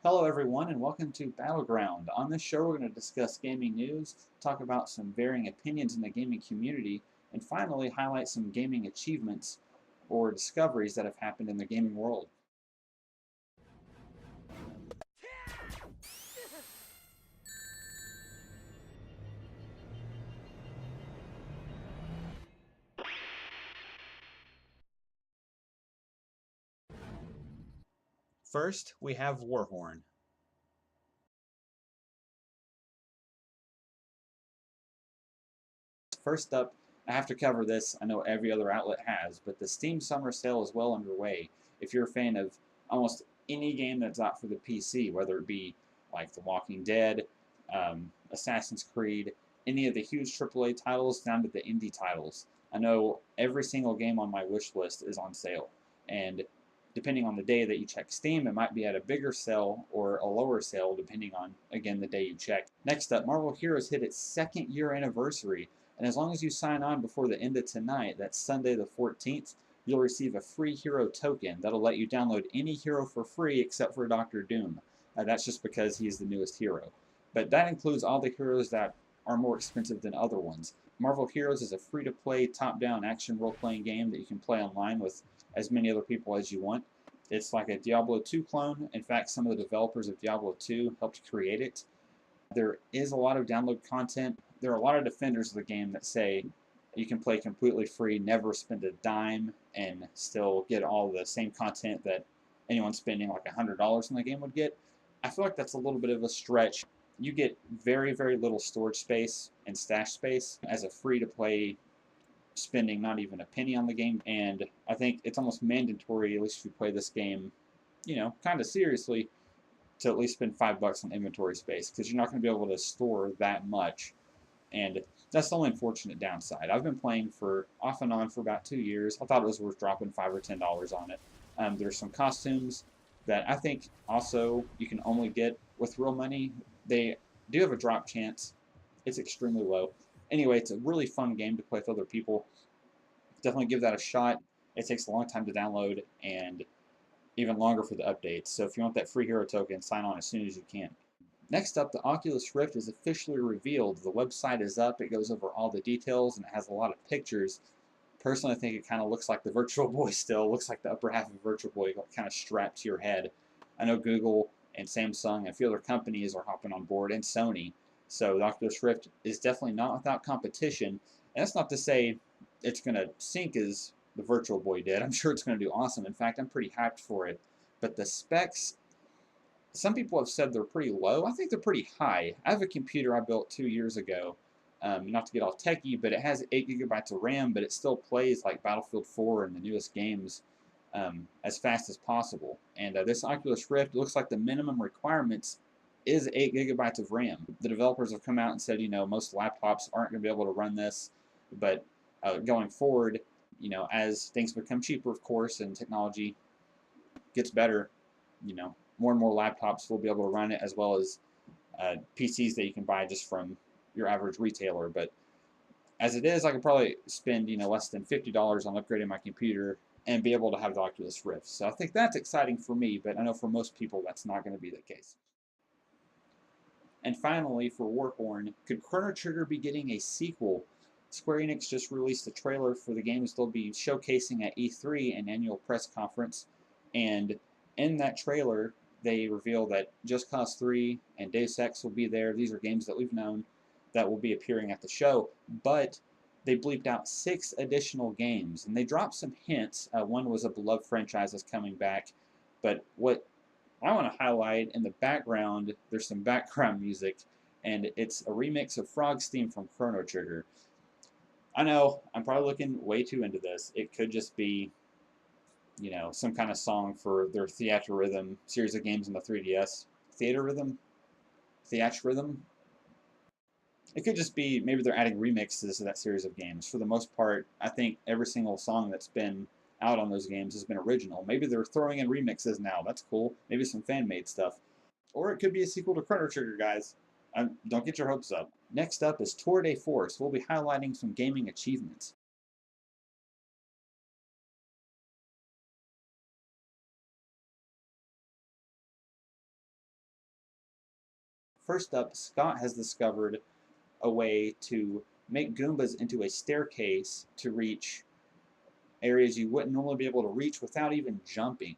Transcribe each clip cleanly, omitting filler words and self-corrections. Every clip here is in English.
Hello everyone and welcome to Battleground. On this show we're going to discuss gaming news, talk about some varying opinions in the gaming community, and finally highlight some gaming achievements or discoveries that have happened in the gaming world. First, we have Warhorn. First up, I have to cover this. I know every other outlet has, but the Steam Summer Sale is well underway. If you're a fan of almost any game that's out for the PC, whether it be like The Walking Dead, Assassin's Creed, any of the huge AAA titles down to the indie titles, I know every single game on my wish list is on sale. And depending on the day that you check Steam, it might be at a bigger sale or a lower sale, depending on, again, the day you check. Next up, Marvel Heroes hit its second year anniversary. And as long as you sign on before the end of tonight, that's Sunday the 14th, you'll receive a free hero token that'll let you download any hero for free except for Doctor Doom. That's just because he's the newest hero. But that includes all the heroes that are more expensive than other ones. Marvel Heroes is a free-to-play, top-down action role-playing game that you can play online with as many other people as you want. It's like a Diablo 2 clone. In fact, some of the developers of Diablo 2 helped create it. There is a lot of download content. There are a lot of defenders of the game that say you can play completely free, never spend a dime, and still get all the same content that anyone spending like $100 on the game would get. I feel like that's a little bit of a stretch. You get very, very little storage space and stash space as a free-to-play, spending not even a penny on the game, and I think it's almost mandatory, at least if you play this game, kind of seriously, to at least spend $5 on inventory space, because you're not going to be able to store that much, and that's the only unfortunate downside. I've been playing for off and on for about 2 years. I thought it was worth dropping $5 or $10 on it. There's some costumes that I think also you can only get with real money. They do have a drop chance. It's extremely low. Anyway, it's a really fun game to play with other people. Definitely give that a shot. It takes a long time to download and even longer for the updates. So if you want that free hero token, sign on as soon as you can. Next up, the Oculus Rift is officially revealed. The website is up. It goes over all the details and it has a lot of pictures. Personally, I think it kind of looks like the Virtual Boy still. It looks like the upper half of the Virtual Boy kind of strapped to your head. I know Google and Samsung and a few other companies are hopping on board, and Sony. So the Oculus Rift is definitely not without competition. And that's not to say it's going to sink as the Virtual Boy did. I'm sure it's going to do awesome. In fact, I'm pretty hyped for it. But the specs, some people have said they're pretty low. I think they're pretty high. I have a computer I built 2 years ago. Not to get all techie, but it has 8 gigabytes of RAM, but it still plays like Battlefield 4 and the newest games as fast as possible. And this Oculus Rift looks like the minimum requirements is 8 gigabytes of RAM. The developers have come out and said, most laptops aren't going to be able to run this, but going forward, as things become cheaper, of course, and technology gets better, more and more laptops will be able to run it, as well as PCs that you can buy just from your average retailer. But as it is, I could probably spend less than $50 on upgrading my computer and be able to have the Oculus Rift. So I think that's exciting for me, but I know for most people that's not going to be the case. And finally, for Warhorn, could Chrono Trigger be getting a sequel? Square-Enix just released a trailer for the games they'll be showcasing at E3, an annual press conference, and in that trailer, they reveal that Just Cause 3 and Deus Ex will be there. These are games that we've known that will be appearing at the show, but they bleeped out 6 additional games, and they dropped some hints. One was a beloved franchise that's coming back, but what I want to highlight in the background, there's some background music, and it's a remix of Frog's theme from Chrono Trigger. I know, I'm probably looking way too into this. It could just be, some kind of song for their Theatrhythm series of games on the 3DS. Theatrhythm? Theatrhythm? It could just be, maybe they're adding remixes to that series of games. For the most part, I think every single song that's been out on those games has been original. Maybe they're throwing in remixes now. That's cool. Maybe some fan-made stuff. Or it could be a sequel to Chrono Trigger, guys. Don't get your hopes up. Next up is Tour de Force. We'll be highlighting some gaming achievements. First up, Scott has discovered a way to make Goombas into a staircase to reach areas you wouldn't normally be able to reach without even jumping.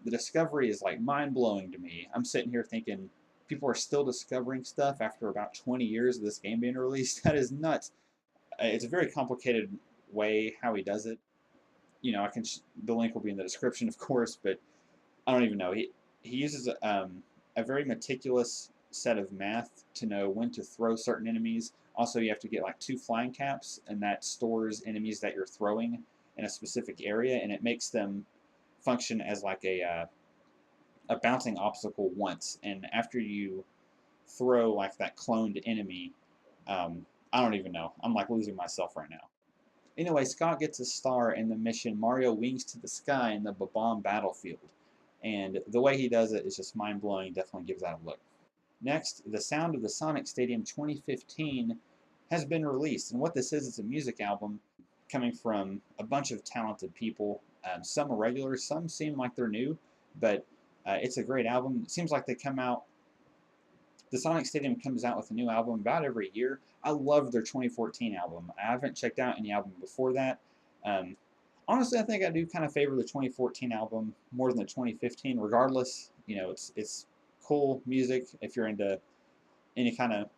The discovery is like mind-blowing to me. I'm sitting here thinking people are still discovering stuff after about 20 years of this game being released. That is nuts. It's a very complicated way how he does it. You know, the link will be in the description, of course, but I don't even know. He uses a very meticulous set of math to know when to throw certain enemies. Also, you have to get like 2 flying caps, and that stores enemies that you're throwing in a specific area, and it makes them function as like a bouncing obstacle once. And after you throw like that cloned enemy, I don't even know. I'm like losing myself right now. Anyway, Scott gets a star in the mission Mario Wings to the Sky in the Bob Battlefield. And the way he does it is just mind-blowing. Definitely gives that a look. Next, The Sound of the Sonic Stadium 2015 has been released. And what this is a music album coming from a bunch of talented people. Some are regulars, some seem like they're new, but it's a great album. It seems like they come out, the Sonic Stadium comes out with a new album about every year. I love their 2014 album. I haven't checked out any album before that. Honestly, I think I do kind of favor the 2014 album more than the 2015. Regardless, you know, it's cool music if you're into any kind of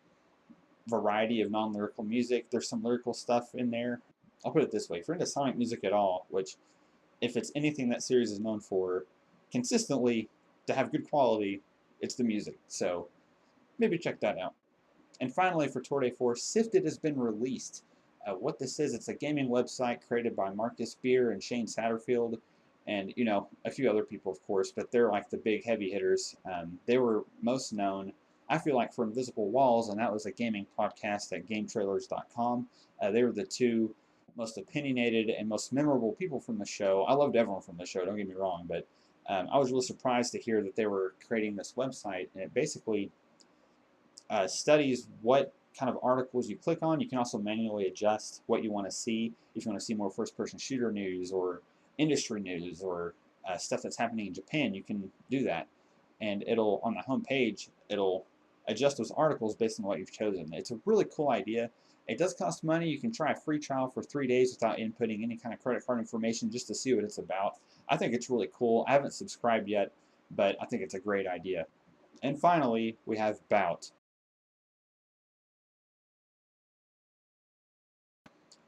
variety of non-lyrical music. There's some lyrical stuff in there. I'll put it this way: if you're into Sonic music at all, which if it's anything that series is known for consistently to have good quality, it's the music. So maybe check that out. And finally, for Tour de Force, Sift'd has been released. What this is, it's a gaming website created by Marcus Beer and Shane Satterfield, and you know, a few other people, of course, but they're like the big heavy hitters. They were most known, I feel like, for Invisible Walls, and that was a gaming podcast at GameTrailers.com. They were the 2 most opinionated and most memorable people from the show. I loved everyone from the show, don't get me wrong, but I was really surprised to hear that they were creating this website, and it basically studies what kind of articles you click on. You can also manually adjust what you want to see. If you want to see more first-person shooter news or industry news or stuff that's happening in Japan, you can do that. And it'll, on the home page, it'll adjust those articles based on what you've chosen. It's a really cool idea. It does cost money. You can try a free trial for 3 days without inputting any kind of credit card information just to see what it's about. I think it's really cool. I haven't subscribed yet, but I think it's a great idea. And finally, we have Bout.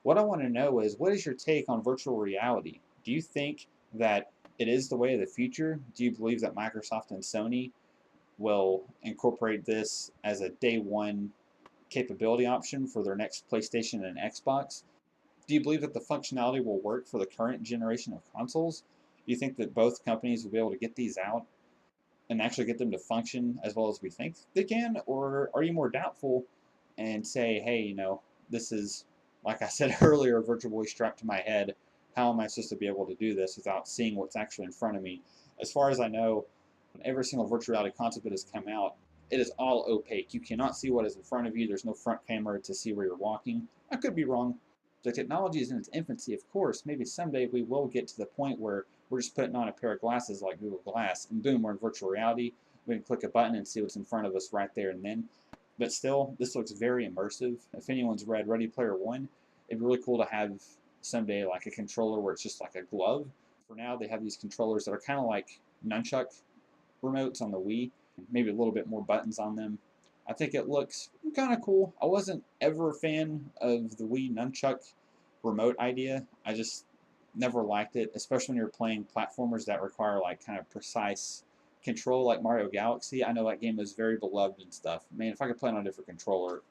What I want to know is, what is your take on virtual reality? Do you think that it is the way of the future? Do you believe that Microsoft and Sony will incorporate this as a day one capability option for their next PlayStation and Xbox? Do you believe that the functionality will work for the current generation of consoles? Do you think that both companies will be able to get these out and actually get them to function as well as we think they can? Or are you more doubtful and say, hey, you know, this is, like I said earlier, a Virtual Boy strapped to my head. How am I supposed to be able to do this without seeing what's actually in front of me? As far as I know, every single virtual reality concept that has come out, it is all opaque. You cannot see what is in front of you. There's no front camera to see where you're walking. I could be wrong. The technology is in its infancy, of course. Maybe someday we will get to the point where we're just putting on a pair of glasses like Google Glass, and boom, we're in virtual reality. We can click a button and see what's in front of us right there and then. But still, this looks very immersive. If anyone's read Ready Player One, it'd be really cool to have someday like a controller where it's just like a glove. For now, they have these controllers that are kind of like nunchuck remotes on the Wii, maybe a little bit more buttons on them. I think it looks kind of cool. I wasn't ever a fan of the Wii nunchuck remote idea. I just never liked it, especially when you're playing platformers that require like kind of precise control like Mario Galaxy. I know that game is very beloved and stuff. Man, if I could play on a different controller,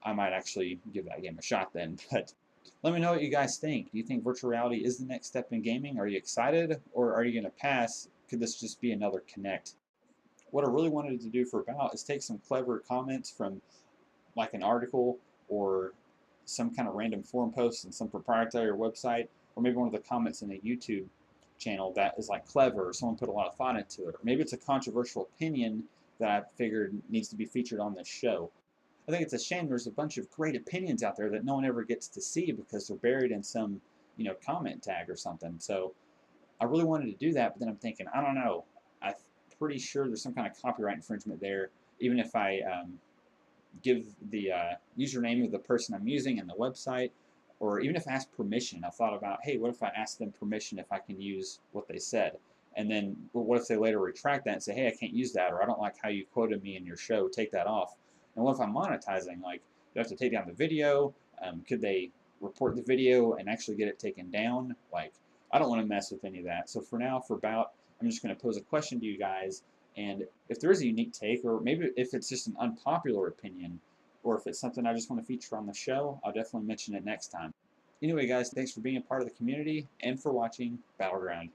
I might actually give that game a shot then. But let me know what you guys think. Do you think virtual reality is the next step in gaming? Are you excited, or are you going to pass? Could this just be another Kinect? What I really wanted to do for Bout is take some clever comments from like an article or some kind of random forum post in some proprietary website, or maybe one of the comments in a YouTube channel that is like clever, or someone put a lot of thought into it, or maybe it's a controversial opinion that I figured needs to be featured on this show. I think it's a shame there's a bunch of great opinions out there that no one ever gets to see because they're buried in some, you know, comment tag or something. So I really wanted to do that, but then I'm thinking, I don't know. I'm pretty sure there's some kind of copyright infringement there. even if I give the username of the person I'm using and the website, or even if I ask permission. I've thought about, hey, what if I ask them permission if I can use what they said? And then what if they later retract that and say, hey, I can't use that, or I don't like how you quoted me in your show, take that off. And what if I'm monetizing? Like, do I have to take down the video? Could they report the video and actually get it taken down? Like, I don't want to mess with any of that. So for now, for Bout, I'm just going to pose a question to you guys, and if there is a unique take, or maybe if it's just an unpopular opinion, or if it's something I just want to feature on the show, I'll definitely mention it next time. Anyway, guys, thanks for being a part of the community and for watching Battleground.